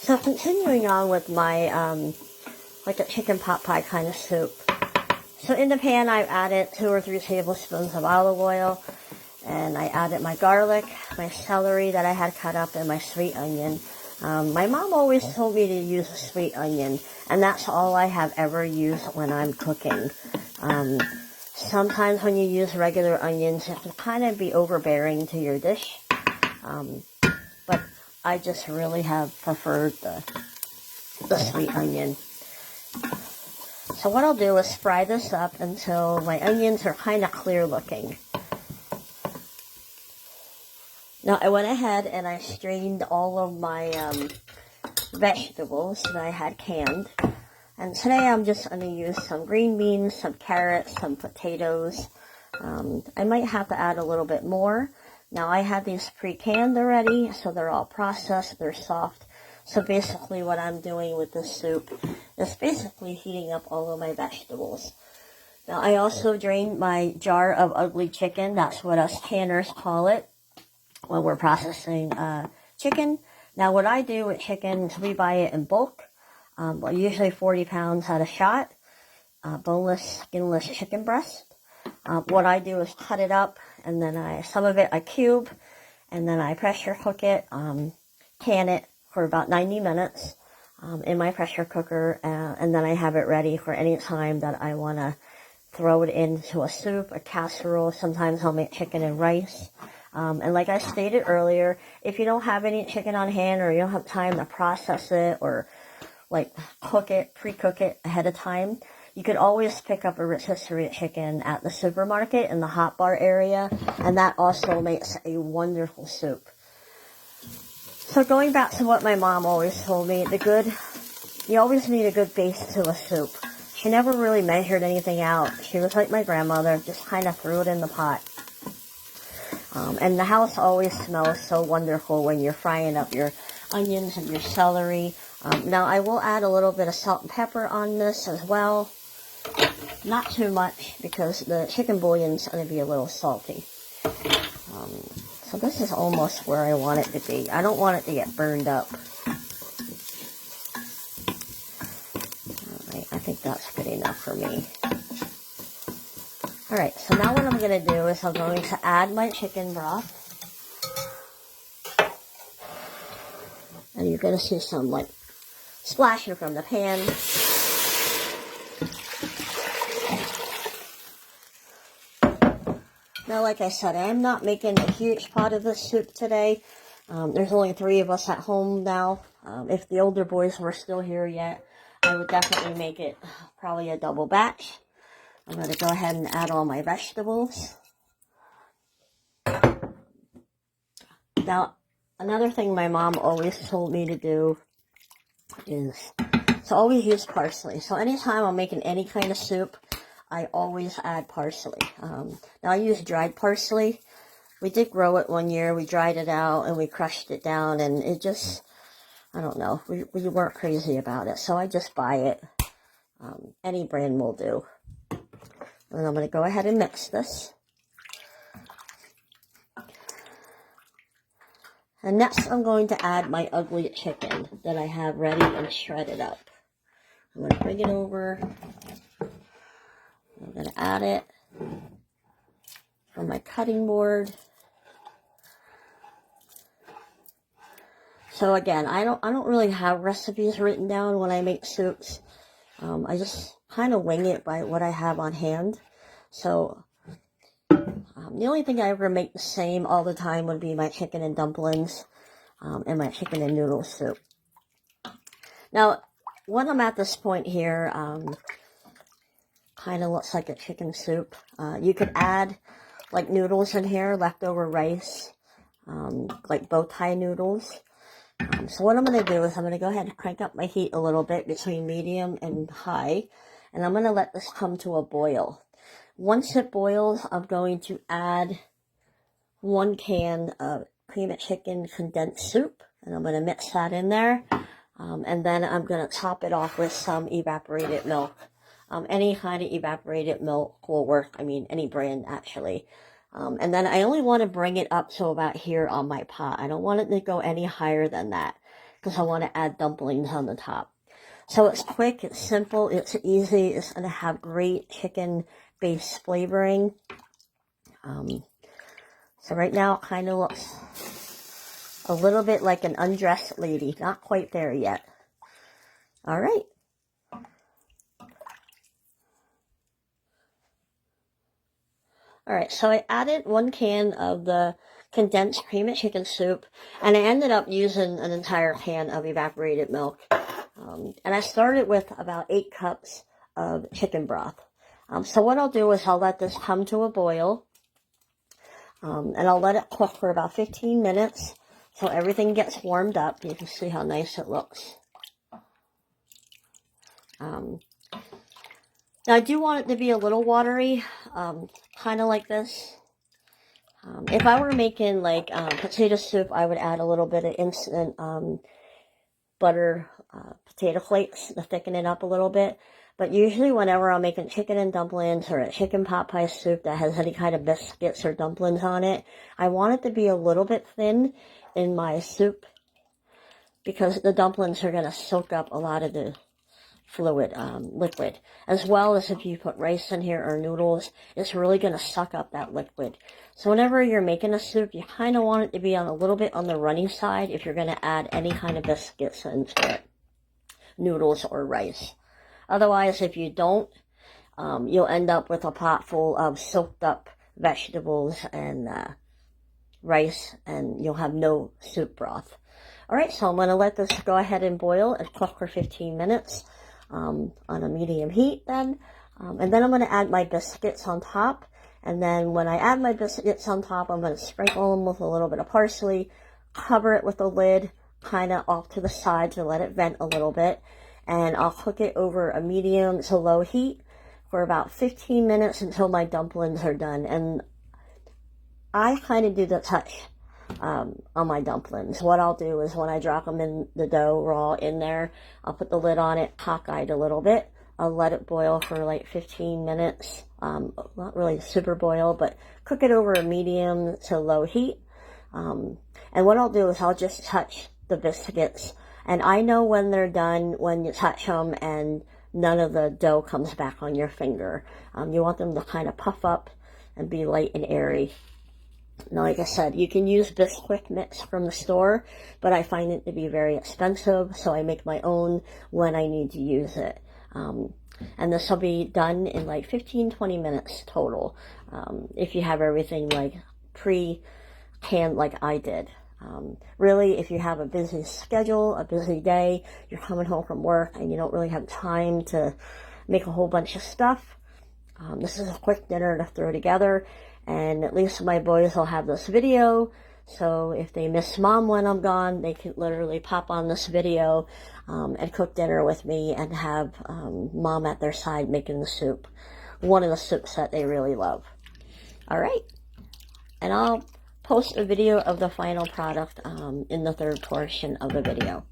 So continuing on with my, like a chicken pot pie kind of soup. So in the pan, I've added 2 or 3 tablespoons of olive oil. And I added my garlic, my celery that I had cut up, and my sweet onion. My mom always told me to use a sweet onion, and that's all I have ever used when I'm cooking. Sometimes when you use regular onions, it can kind of be overbearing to your dish. But I just really have preferred the sweet onion. So what I'll do is fry this up until my onions are kind of clear looking. Now, I went ahead and I strained all of my vegetables that I had canned. And today I'm just going to use some green beans, some carrots, some potatoes. I might have to add a little bit more. Now, I had these pre-canned already, so they're all processed, they're soft. So basically what I'm doing with this soup is basically heating up all of my vegetables. Now, I also drained my jar of ugly chicken. That's what us canners call it when we're processing chicken. Now, what I do with chicken is we buy it in bulk, usually 40 pounds at a shot, boneless, skinless chicken breast. What I do is cut it up, and then some of it I cube, and then I pressure cook it, can it for about 90 minutes in my pressure cooker, and then I have it ready for any time that I want to throw it into a soup, a casserole. Sometimes I'll make chicken and rice. And like I stated earlier, if you don't have any chicken on hand or you don't have time to process it or like cook it, pre-cook it ahead of time, you could always pick up a rotisserie chicken at the supermarket in the hot bar area, and that also makes a wonderful soup. So going back to what my mom always told me, you always need a good base to a soup. She never really measured anything out. She was like my grandmother, just kind of threw it in the pot. And the house always smells so wonderful when you're frying up your onions and your celery. Now, I will add a little bit of salt and pepper on this as well. Not too much, because the chicken bouillon's going to be a little salty. So this is almost where I want it to be. I don't want it to get burned up. Alright, I think that's good enough for me. Alright, so now what I'm going to do is I'm going to add my chicken broth. And you're going to see some, like, splashing from the pan. Now, like I said, I'm not making a huge pot of this soup today. There's only 3 of us at home now. If the older boys were still here yet, I would definitely make it probably a double batch. I'm going to go ahead and add all my vegetables. Now, another thing my mom always told me to do is to always use parsley. So anytime I'm making any kind of soup, I always add parsley. Now, I use dried parsley. We did grow it one year. We dried it out and we crushed it down, and it just, I don't know, we weren't crazy about it. So I just buy it. Any brand will do. And I'm going to go ahead and mix this. And next I'm going to add my ugly chicken that I have ready and shredded up. I'm going to bring it over. I'm going to add it from my cutting board. So again, I don't really have recipes written down when I make soups. I just kind of wing it by what I have on hand. So the only thing I ever make the same all the time would be my chicken and dumplings and my chicken and noodle soup. Now, when I'm at this point here, kind of looks like a chicken soup. You could add like noodles in here, leftover rice, like bow tie noodles. So what I'm going to do is I'm going to go ahead and crank up my heat a little bit between medium and high, and I'm going to let this come to a boil. Once it boils, I'm going to add 1 can of cream of chicken condensed soup, and I'm going to mix that in there, and then I'm going to top it off with some evaporated milk. Any kind of evaporated milk will work. I mean, any brand, actually. And then I only want to bring it up to about here on my pot. I don't want it to go any higher than that, because I want to add dumplings on the top. So it's quick, it's simple, it's easy, it's going to have great chicken-based flavoring. So right now it kind of looks a little bit like an undressed lady. Not quite there yet. All right. All right, so I added 1 can of the condensed cream of chicken soup, and I ended up using an entire can of evaporated milk. And I started with about 8 cups of chicken broth. So what I'll do is I'll let this come to a boil, and I'll let it cook for about 15 minutes so everything gets warmed up. You can see how nice it looks. Now I do want it to be a little watery, kind of like this. If I were making like potato soup, I would add a little bit of instant butter potato flakes to thicken it up a little bit. But usually whenever I'm making chicken and dumplings or a chicken pot pie soup that has any kind of biscuits or dumplings on it, I want it to be a little bit thin in my soup because the dumplings are going to soak up a lot of the fluid, liquid. As well as if you put rice in here or noodles, it's really going to suck up that liquid. So whenever you're making a soup, you kind of want it to be on a little bit on the runny side if you're going to add any kind of biscuits into it, noodles or rice. Otherwise, if you don't, you'll end up with a pot full of soaked up vegetables and rice, and you'll have no soup broth. All right, so I'm going to let this go ahead and boil and cook for 15 minutes on a medium heat then. And then I'm going to add my biscuits on top. And then when I add my biscuits on top, I'm going to sprinkle them with a little bit of parsley, cover it with a lid, kind of off to the side to let it vent a little bit. And I'll cook it over a medium to low heat for about 15 minutes until my dumplings are done. And I kind of do the touch on my dumplings. What I'll do is when I drop them in the dough raw in there, I'll put the lid on it, cockeyed a little bit. I'll let it boil for like 15 minutes. Not really super boil, but cook it over a medium to low heat. And what I'll do is I'll just touch the biscuits. And I know when they're done when you touch them and none of the dough comes back on your finger. You want them to kind of puff up and be light and airy. Now, like I said, you can use Bisquick mix from the store, but I find it to be very expensive, so I make my own when I need to use it. And this will be done in like 15-20 minutes total, if you have everything like pre-canned like I did. Really, if you have a busy schedule, a busy day, you're coming home from work and you don't really have time to make a whole bunch of stuff, this is a quick dinner to throw together. And at least my boys will have this video, so if they miss mom when I'm gone, they can literally pop on this video and cook dinner with me and have mom at their side making the soup. One of the soups that they really love. All right. And I'll post a video of the final product in the third portion of the video.